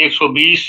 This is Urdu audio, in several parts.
120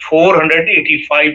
485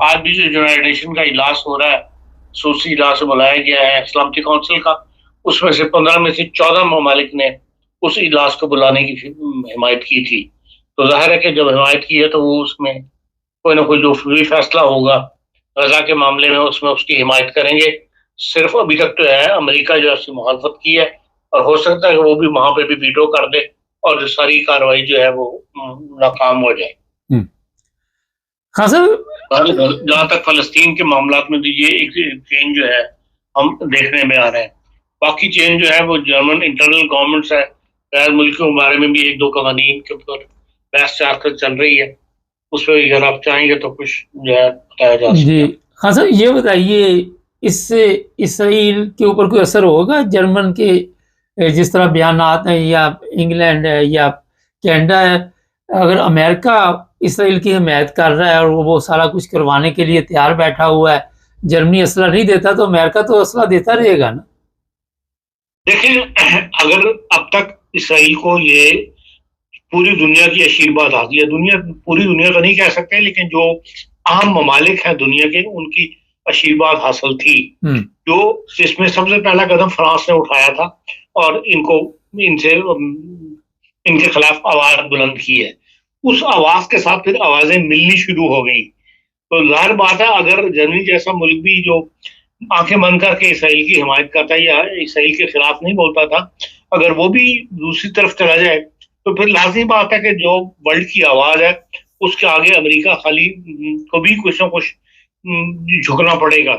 آج بھی جو یونائٹڈ نیشن کا اجلاس ہو رہا ہے، خصوصی اجلاس بلایا گیا ہے سلامتی کونسل کا، اس میں سے 15 میں سے 14 ممالک نے اس اجلاس کو بلانے کی حمایت کی تھی. تو ظاہر ہے کہ جب حمایت کی ہے تو وہ اس میں کوئی نہ کوئی جو بھی فیصلہ ہوگا غزہ کے معاملے میں اس کی حمایت کریں گے. صرف ابھی تک تو ہے امریکہ جو ہے اس کی مخالفت کی ہے، اور ہو سکتا ہے کہ وہ بھی وہاں پہ بھی ویٹو کر دے اور جو ساری کارروائی جو ہے وہ ناکام ہو جائے. خان صاحب جہاں تک فلسطین کے معاملات میں تو یہ ایک چینج جو ہے ہم دیکھنے میں آ رہے ہیں. باقی چینج جو ہے وہ جرمن انٹرنل گورنمنٹس ہے، غیر ملکیوں کے بارے میں بھی ایک دو قوانین کے اوپر بحث چل رہی ہے. اس پہ اگر آپ چاہیں گے تو کچھ جو ہے بتایا جا سکتا ہے. جی خان صاحب یہ بتائیے، اس سے اسرائیل کے اوپر کوئی اثر ہوگا؟ جرمن کے جس طرح بیانات ہیں، یا انگلینڈ ہے یا کینیڈا ہے، اگر امریکہ اسرائیل کی حمایت کر رہا ہے اور وہ سارا کچھ کروانے کے لیے تیار بیٹھا ہوا ہے، جرمنی اسلحہ نہیں دیتا تو امریکہ تو اسلحہ دیتا رہے گا نا؟ دیکھیں، اگر اب تک اسرائیل کو یہ پوری دنیا کی آشیرواد حاصل ہے، پوری دنیا تو نہیں کہہ سکتے لیکن جو اہم ممالک ہیں دنیا کے ان کی آشیرواد حاصل تھی، جو جس میں سب سے پہلا قدم فرانس نے اٹھایا تھا اور ان کے خلاف آواز بلند کی ہے. اس آواز کے ساتھ پھر آوازیں ملنی شروع ہو گئی. تو ظاہر بات ہے اگر جرمنی جیسا ملک بھی جو آنکھیں بند کر کے اسرائیل کی حمایت کرتا ہے یا اسرائیل کے خلاف نہیں بولتا تھا، اگر وہ بھی دوسری طرف چلا جائے تو پھر لازمی بات ہے کہ جو ورلڈ کی آواز ہے اس کے آگے امریکہ خالی کو بھی کچھ نہ کچھ جھکنا پڑے گا.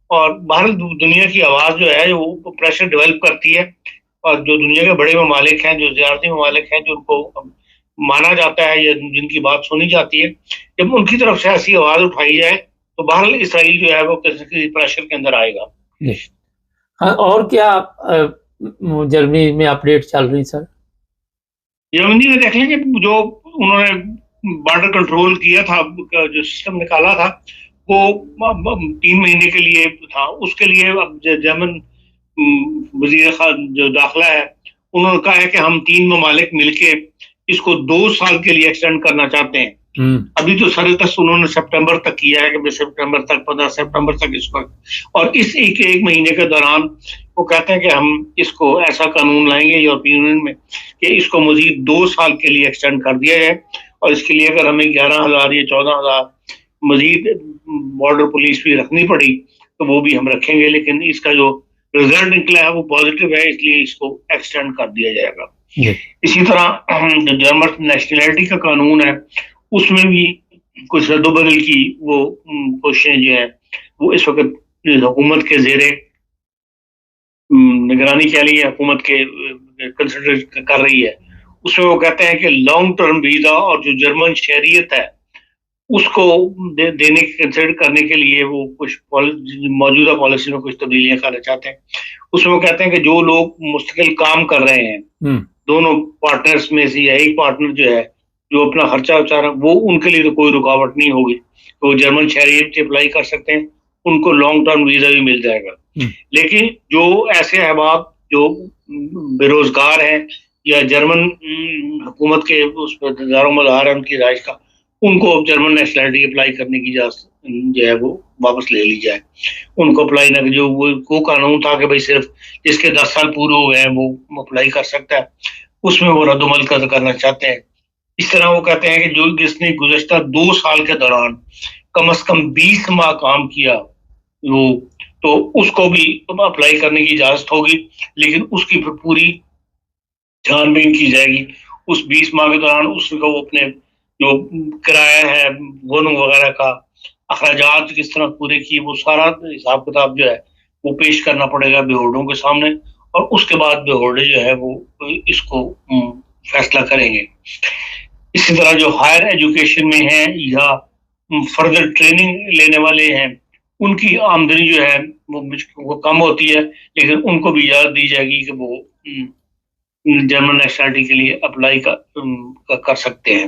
اور باہر دنیا کی آواز جو ہے وہ پریشر ڈیولپ کرتی ہے، اور جو دنیا کے بڑے ممالک ہیں، جو زیارتی ممالک ہیں، جن کو مانا جاتا ہے یا جن کی بات سنی جاتی ہے، جب ان کی طرف سے ایسی آواز اٹھائی جائے تو بہرحال اسرائیل جو ہے وہ کسی پریشر کے اندر آئے گا. اور کیا جرمنی میں اپڈیٹ چل رہی سر؟ جرمنی میں دیکھ لیں کہ جو انہوں نے بارڈر کنٹرول کیا تھا، جو سسٹم نکالا تھا وہ 3 مہینے کے لیے تھا. اس کے لیے اب جرمن وزیر جو داخلہ ہے انہوں نے کہا ہے کہ ہم 3 ممالک مل کے اس کو 2 سال کے لیے ایکسٹینڈ کرنا چاہتے ہیں. ابھی تو سر تک انہوں نے سپٹمبر تک کیا ہے کہ سپٹمبر تک 15 سپٹمبر تک اس کو، اور اس ایک مہینے کے دوران وہ کہتے ہیں کہ ہم اس کو ایسا قانون لائیں گے یورپین یونین میں کہ اس کو مزید 2 سال کے لیے ایکسٹینڈ کر دیا جائے. اور اس کے لیے اگر ہمیں 11,000 یا 14,000 مزید بارڈر پولیس بھی رکھنی پڑی تو وہ بھی ہم رکھیں گے، لیکن اس کا جو رزلٹ نکلا ہے وہ پازیٹیو ہے، اس لیے اس کو ایکسٹینڈ کر دیا جائے گا. اسی طرح جو جرمن نیشنلٹی کا قانون ہے اس میں بھی کچھ رد و بدل کی وہ کوششیں جو ہیں وہ اس وقت حکومت کے زیر نگرانی کہہ لیے حکومت کے کنسیڈر کر رہی ہے. اس میں وہ کہتے ہیں کہ لانگ ٹرم ویزا اور جو جرمن شہریت ہے اس کو دینے کی کنسیڈر کرنے کے لیے وہ کچھ موجودہ پالیسی میں کچھ تبدیلیاں کرنا چاہتے ہیں. اس میں وہ کہتے ہیں کہ جو لوگ مستقل کام کر رہے ہیں دونوں پارٹنرز میں سے یا ایک پارٹنر جو ہے جو اپنا خرچہ اٹھا رہا ہے وہ ان کے لیے تو کوئی رکاوٹ نہیں ہوگی، تو وہ جرمن شہریت اپلائی کر سکتے ہیں، ان کو لانگ ٹرم ویزا بھی مل جائے گا. لیکن جو ایسے احباب جو بے روزگار ہیں یا جرمن حکومت کے اس پر دار و مدار ہے ان کی رہائش کا، ان کو جرمن نیشنلٹی اپلائی کرنے کی اجازت جو ہے وہ واپس لے لی جائے. ان کو اپلائی نہ، جو وہ قانون تھا کہ بھائی صرف جس کے 10 سال پورے ہو گئے ہیں وہ اپلائی کر سکتا ہے، اس میں وہ رد و بدل کرنا چاہتے ہیں. اس طرح وہ کہتے ہیں کہ جو جس نے گزشتہ 2 سال کے دوران کم از کم 20 ماہ کام کیا وہ تو اس کو بھی اپلائی کرنے کی اجازت ہوگی، لیکن اس کی پوری چھان بین کی جائے گی. اس 20 ماہ کے دوران اس کو وہ اپنے جو کرایہ ہے گونوں وغیرہ کا اخراجات کس طرح پورے کیے وہ سارا حساب کتاب جو ہے وہ پیش کرنا پڑے گا بیہوڑوں کے سامنے، اور اس کے بعد بیہوڑے جو ہے وہ اس کو فیصلہ کریں گے. اسی طرح جو ہائر ایجوکیشن میں ہیں یا فردر ٹریننگ لینے والے ہیں ان کی آمدنی جو ہے وہ کم ہوتی ہے، لیکن ان کو بھی اجازت دی جائے گی کہ وہ جرمن نیشنلٹی کے لیے اپلائی کر سکتے ہیں.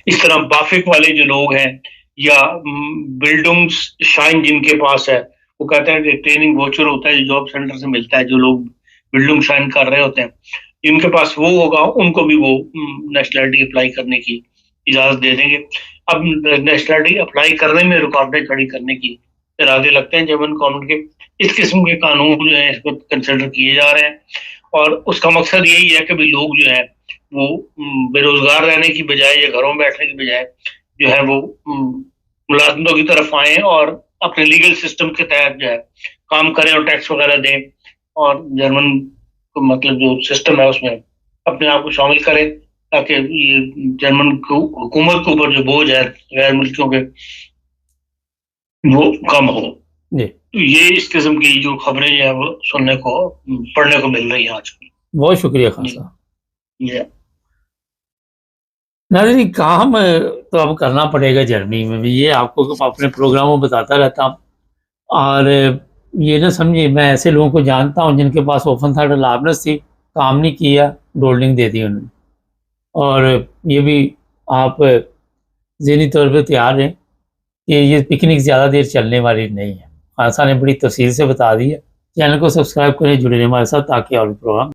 اس طرح بافک والے جو لوگ ہیں یا بلڈنگ شائن جن کے پاس ہے، وہ کہتے ہیں کہ ٹریننگ ووچر ہوتا ہے جو جاب سینٹر سے ملتا ہے، جو لوگ بلڈنگ شائن کر رہے ہوتے ہیں جن کے پاس وہ ہوگا ان کو بھی وہ نیشنلٹی اپلائی کرنے کی اجازت دے دیں گے. اب نیشنلٹی اپلائی کرنے میں رکاوٹیں کھڑی کرنے کی ارادے لگتے ہیں جرمن گورنمنٹ کے. اس قسم کے قانون جو ہیں اس کو کنسیڈر کیے جا رہے ہیں اور اس کا مقصد یہی ہے کہ بھی لوگ جو ہے وہ بے روزگار رہنے کی بجائے یا گھروں میں بیٹھنے کی بجائے جو ہے وہ ملازمتوں کی طرف آئیں اور اپنے لیگل سسٹم کے تحت جو ہے کام کریں اور ٹیکس وغیرہ دیں اور جرمن کو مطلب جو سسٹم ہے اس میں اپنے آپ کو شامل کریں تاکہ یہ جرمن حکومت کے اوپر جو بوجھ ہے غیر ملکیوں کے وہ کم ہو. جی تو یہ اس قسم کی جو خبریں جو ہیں وہ سننے کو پڑھنے کو مل رہی ہیں آج کل. بہت شکریہ خان صاحب. یہ ناظرین کام تو اب کرنا پڑے گا جرمنی میں بھی، یہ آپ کو اپنے پروگراموں میں بتاتا رہتا ہوں. اور یہ نہ سمجھیے میں ایسے لوگوں کو جانتا ہوں جن کے پاس اوپن تھا لابنس تھی، کام نہیں کیا، ڈولڈنگ دے دی انہوں نے. اور یہ بھی آپ ذہنی طور پہ تیار ہیں کہ یہ پکنک زیادہ دیر چلنے والی نہیں ہے. خان صاحب نے بڑی تفصیل سے بتا دی ہے. چینل کو سبسکرائب کریں، جڑے رہیں ہمارے ساتھ تاکہ اور بھی پروگرام